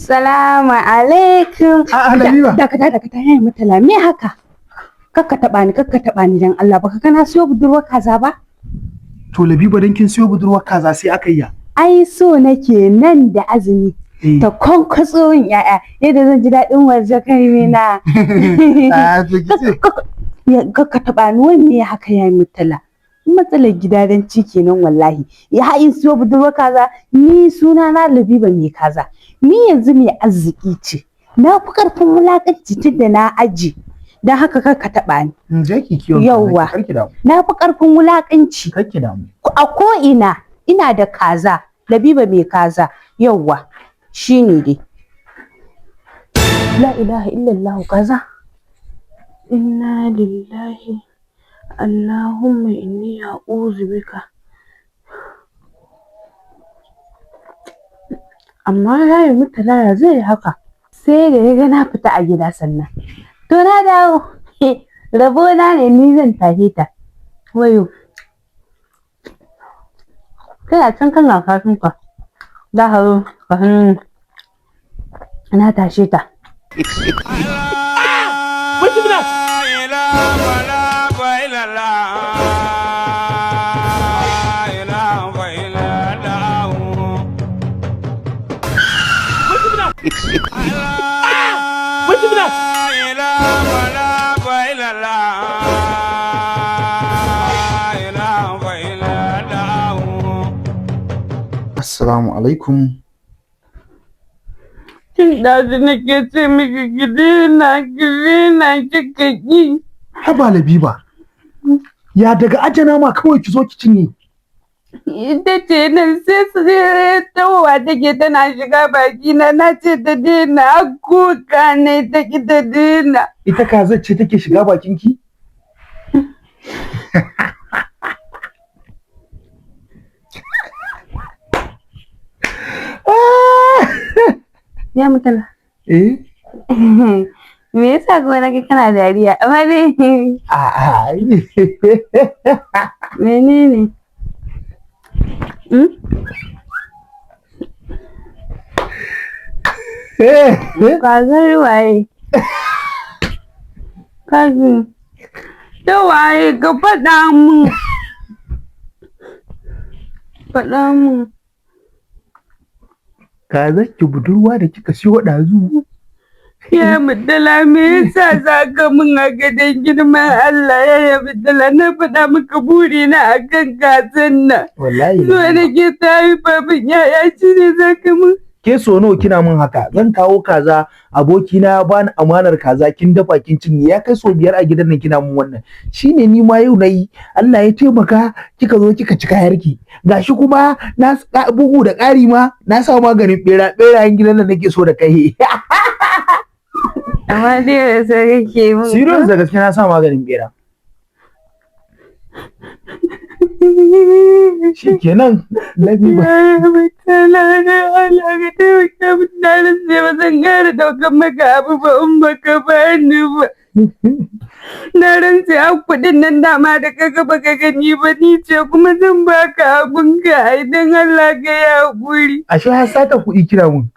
Salamu alaikum. Habiba. Dakata yayi mutala me haka? Kakka taba ni dan Allah baka kana siyo budurwar kaza ba? To Labiba dan kin siyo budurwar kaza sai aka yi ya. Ai so nake nan da azumi. Ta kwankwaso min yaya yadda zan ji daɗin waje kai na. Kakka taba ni wanne haka yayi mutala. Matsalar gidadanci kenan wallahi. Ya in siyo budurwar kaza ni suna na Labiba mai kaza. Ni yanzu mai arziki ce. Na fi karfin wulakanci tun da na aji. Don haka ka taɓa ni. Je ki kiyo. Yawwa. Na fi karfin wulakanci. Karki damu. A ko ina da kaza. Labiba mai kaza. Yawwa. Shine dai. La ilaha illallah kaza. Inna lillahi. Allahumma inni a'udhu bika. Amma yayi mutala zai haka. Sai da ya ga na fita a gida sannan. To na dawo. Rabo na ne ni zan tafi ta. Wayo. Kana can kana kafin ka. Da haro ka hannu. Na tashe ta. Assalamu alaikum. Tun ɗazu nake ce miki gidina kika ƙi. Haba Labiba. Ya daga ajana ma kawai ki zo ki cinye. Ita ce nan sai tawowa take tana shiga baki na ce ta daina kuka ne ta ki ta daina. Ita kazar ce take shiga bakin ki? Ya mutala. Me yasa kuma nake kana dariya? Amma dai menene? Kazar waye? Kazi. Ta waye ka faɗa mun? Faɗa mun. Kazar ki budurwa da kika siyo ɗazu. Ya mutala me yasa zaka min haka dan girman Allah ya mutala na faɗa maka buri na akan kazan nan. Wallahi. So nake tayi babin yaya ci ne zaka min. Ke so nawa kina min haka? Zan kawo kaza abokina ya bani amanar kaza kin dafa kin cinye ya kai so 5 a gidan nan kina min wannan. Shine ni ma yau nayi Allah ya taimaka kika zo kika cika yarki. Gashi kuma na bugu da ƙari ma na sa maganin berayen gidan nan nake so da kai. Amma dai da sai kake mun. Serious da gaske na sa maganin bera. Shikenan Labiba. Mutala da Allah ka taimaka min na rantse ba zan ƙara ɗaukan maka abu ba in baka bani ba. Na rantse a kuɗin nan dama da kaga baka gani ba ni ce kuma zan baka abunka idan Allah ka yi haƙuri. Ashe har sata kuɗi kira mun.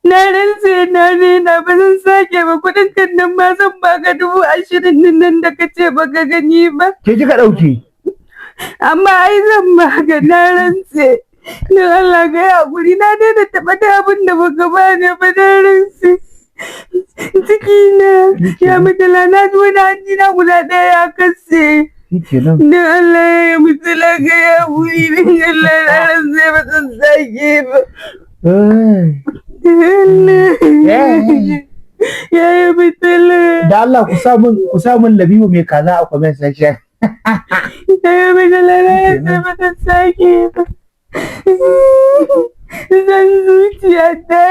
Na rantse na daina ba zan sake ba kuɗin kan nan ma zan baka 20,000 nan da ka ce baka gani ba. Ke kika ɗauke? Amma ai zan baka na rantse. Don Allah ka yi haƙuri na daina taɓa da abin da baka bani ba na rantse. Cikina ya mutala na ji wani hanji na guda ɗaya ya kase. Shikenan. Don Allah ya mutala ka yi haƙuri don Allah na rantse ba zan sake ba. Ya yi mutala. Da Allah ku sa min Labiba mai kaza a comment section. Ya yi mutala na rantse ba zan sake ba. Zan zuciya ta